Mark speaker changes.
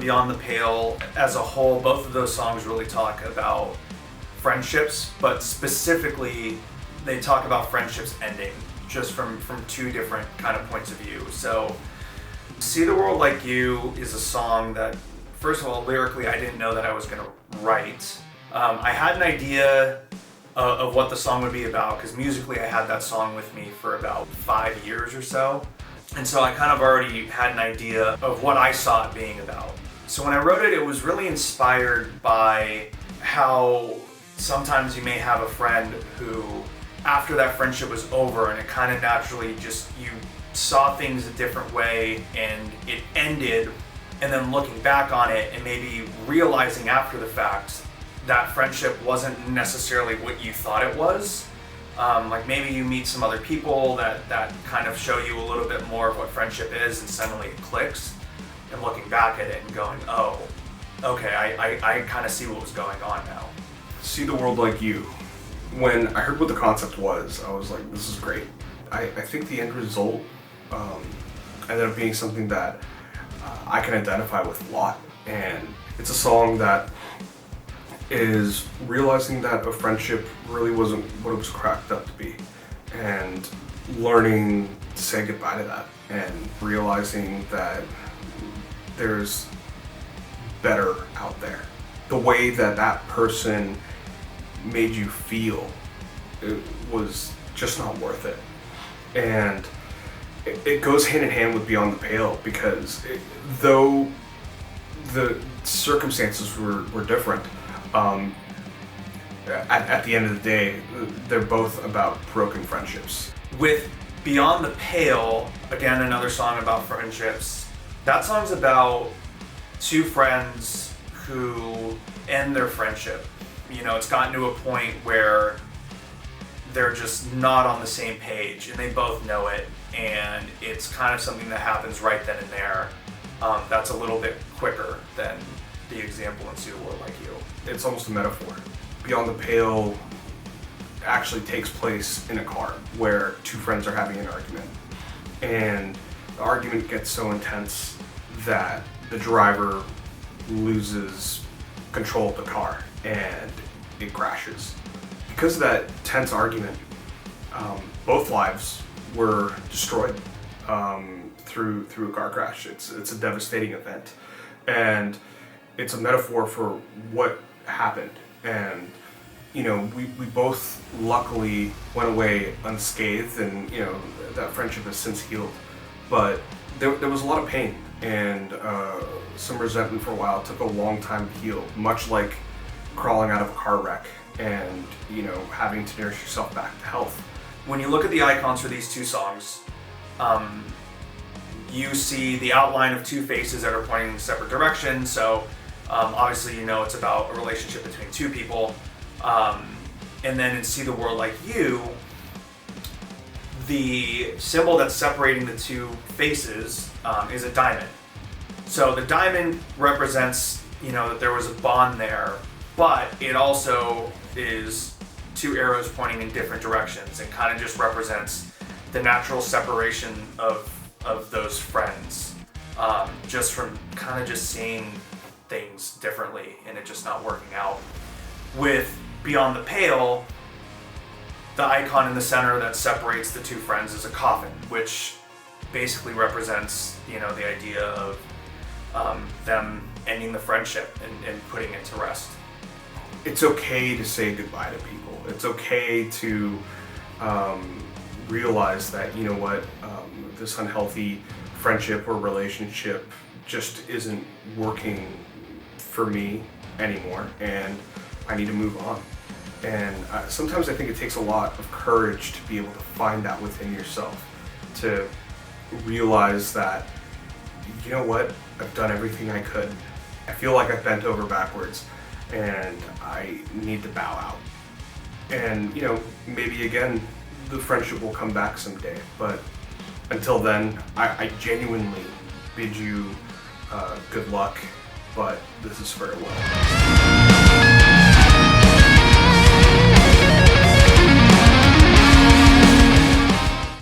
Speaker 1: Beyond the Pale as a whole, both of those songs really talk about friendships, but specifically they talk about friendships ending just from two different kind of points of view. So See the World Like You is a song that, first of all, lyrically I didn't know that I was going to write. I had an idea of what the song would be about, because musically I had that song with me for about 5 years or so. And so I kind of already had an idea of what I saw it being about. So when I wrote it, it was really inspired by how sometimes you may have a friend who, after that friendship was over and it kind of naturally just, you saw things a different way and it ended, and then looking back on it and maybe realizing after the fact that friendship wasn't necessarily what you thought it was. Like maybe you meet some other people that kind of show you a little bit more of what friendship is, and suddenly it clicks. And looking back at it and going, oh, okay, I kind of see what was going on now.
Speaker 2: See the World Like You. When I heard what the concept was, I was like, this is great. I think the end result ended up being something that I can identify with a lot. And it's a song that is realizing that a friendship really wasn't what it was cracked up to be, and learning to say goodbye to that, and realizing that there's better out there. The way that that person made you feel, it was just not worth it. And it goes hand in hand with Beyond the Pale, because though the circumstances were different, at the end of the day, they're both about broken friendships.
Speaker 1: With Beyond the Pale, again, another song about friendships, that song's about two friends who end their friendship. You know, it's gotten to a point where they're just not on the same page, and they both know it, and it's kind of something that happens right then and there. That's a little bit quicker than the example in See the World Like You.
Speaker 2: It's almost a metaphor. Beyond the Pale actually takes place in a car where two friends are having an argument, and the argument gets so intense that the driver loses control of the car and it crashes. Because of that tense argument, both lives were destroyed through a car crash. It's a devastating event, and it's a metaphor for what happened. And you know, we both luckily went away unscathed, and you know, that friendship has since healed. But there was a lot of pain and some resentment for a while. It took a long time to heal, much like crawling out of a car wreck and, you know, having to nurse yourself back to health.
Speaker 1: When you look at the icons for these two songs, you see the outline of two faces that are pointing in separate directions. So obviously, you know, it's about a relationship between two people. And then in See the World Like You, the symbol that's separating the two faces is a diamond. So the diamond represents, you know, that there was a bond there, but it also is two arrows pointing in different directions, and kind of just represents the natural separation of those friends, just from kind of just seeing things differently and it just not working out. With Beyond the Pale, the icon in the center that separates the two friends is a coffin, which basically represents, you know, the idea of them ending the friendship and putting it to rest.
Speaker 2: It's okay to say goodbye to people. It's okay to realize that, you know what, this unhealthy friendship or relationship just isn't working for me anymore, and I need to move on. And sometimes I think it takes a lot of courage to be able to find that within yourself, to realize that, you know what, I've done everything I could. I feel like I've bent over backwards and I need to bow out. And, you know, maybe again, the friendship will come back someday. But until then, I genuinely bid you good luck, but this is farewell.